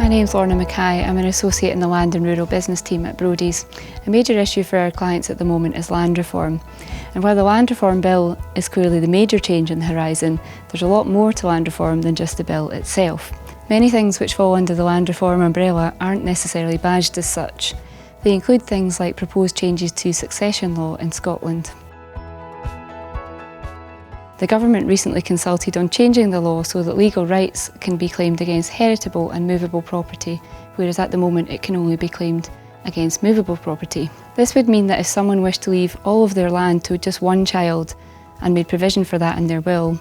My name's Lorna McKay. I'm an associate in the Land and Rural Business team at Brodies. A major issue for our clients at the moment is land reform. And while the Land Reform Bill is clearly the major change on the horizon, there's a lot more to land reform than just the bill itself. Many things which fall under the land reform umbrella aren't necessarily badged as such. They include things like proposed changes to succession law in Scotland. The government recently consulted on changing the law so that legal rights can be claimed against heritable and movable property, whereas at the moment it can only be claimed against movable property. This would mean that if someone wished to leave all of their land to just one child and made provision for that in their will,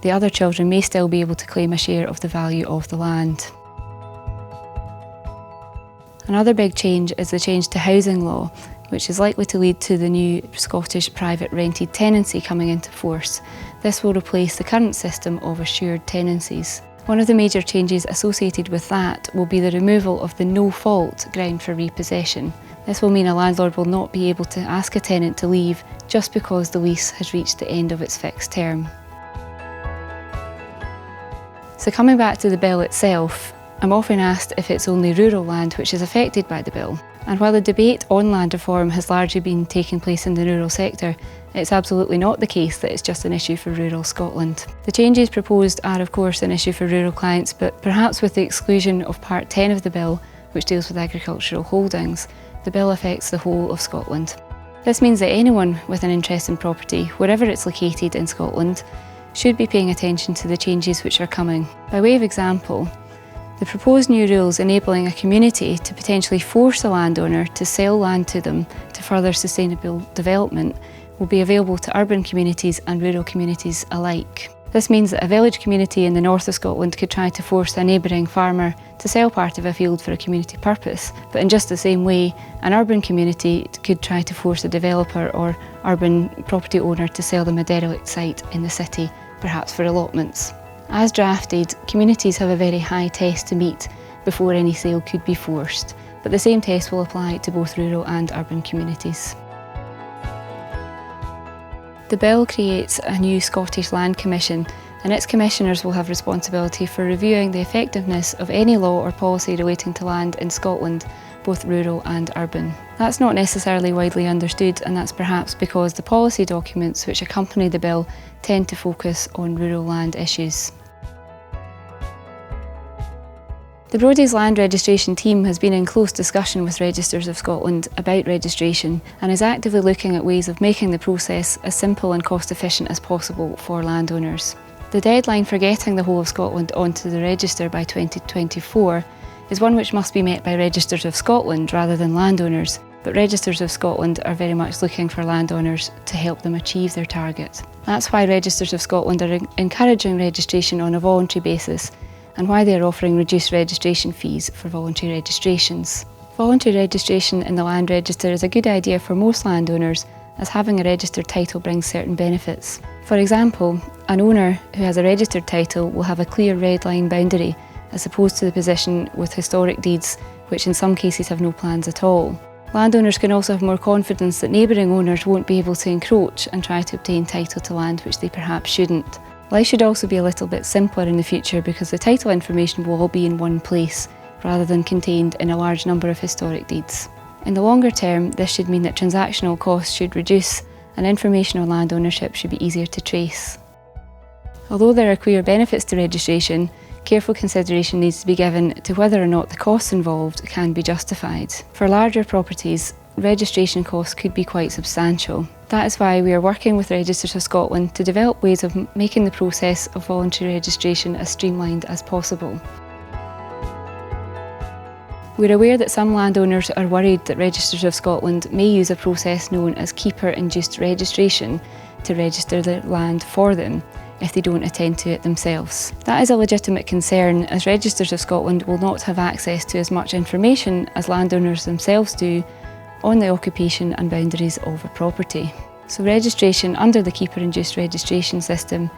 the other children may still be able to claim a share of the value of the land. Another big change is the change to housing law, which is likely to lead to the new Scottish private rented tenancy coming into force. This will replace the current system of assured tenancies. One of the major changes associated with that will be the removal of the no-fault ground for repossession. This will mean a landlord will not be able to ask a tenant to leave just because the lease has reached the end of its fixed term. So coming back to the bill itself, I'm often asked if it's only rural land which is affected by the bill. And while the debate on land reform has largely been taking place in the rural sector, it's absolutely not the case that it's just an issue for rural Scotland. The changes proposed are of course an issue for rural clients, but perhaps with the exclusion of Part 10 of the bill, which deals with agricultural holdings, the bill affects the whole of Scotland. This means that anyone with an interest in property, wherever it's located in Scotland, should be paying attention to the changes which are coming. By way of example, the proposed new rules enabling a community to potentially force a landowner to sell land to them to further sustainable development will be available to urban communities and rural communities alike. This means that a village community in the north of Scotland could try to force a neighbouring farmer to sell part of a field for a community purpose, but in just the same way, an urban community could try to force a developer or urban property owner to sell them a derelict site in the city, perhaps for allotments. As drafted, communities have a very high test to meet before any sale could be forced, but the same test will apply to both rural and urban communities. The bill creates a new Scottish Land Commission, and its commissioners will have responsibility for reviewing the effectiveness of any law or policy relating to land in Scotland, both rural and urban. That's not necessarily widely understood, and that's perhaps because the policy documents which accompany the bill tend to focus on rural land issues. The Brodies Land Registration team has been in close discussion with Registers of Scotland about registration and is actively looking at ways of making the process as simple and cost efficient as possible for landowners. The deadline for getting the whole of Scotland onto the register by 2024 is one which must be met by Registers of Scotland rather than landowners, but Registers of Scotland are very much looking for landowners to help them achieve their target. That's why Registers of Scotland are encouraging registration on a voluntary basis, and why they are offering reduced registration fees for voluntary registrations. Voluntary registration in the Land Register is a good idea for most landowners, as having a registered title brings certain benefits. For example, an owner who has a registered title will have a clear red line boundary, as opposed to the position with historic deeds, which in some cases have no plans at all. Landowners can also have more confidence that neighbouring owners won't be able to encroach and try to obtain title to land which they perhaps shouldn't. Life should also be a little bit simpler in the future because the title information will all be in one place, rather than contained in a large number of historic deeds. In the longer term, this should mean that transactional costs should reduce and information on land ownership should be easier to trace. Although there are clear benefits to registration, careful consideration needs to be given to whether or not the costs involved can be justified. For larger properties, registration costs could be quite substantial. That is why we are working with Registers of Scotland to develop ways of making the process of voluntary registration as streamlined as possible. We're aware that some landowners are worried that Registers of Scotland may use a process known as keeper-induced registration to register their land for them if they don't attend to it themselves. That is a legitimate concern, as Registers of Scotland will not have access to as much information as landowners themselves do on the occupation and boundaries of a property. So registration under the keeper-induced registration system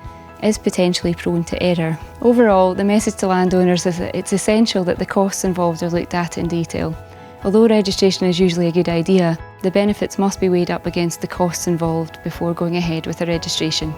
is potentially prone to error. Overall, the message to landowners is that it's essential that the costs involved are looked at in detail. Although registration is usually a good idea, the benefits must be weighed up against the costs involved before going ahead with a registration.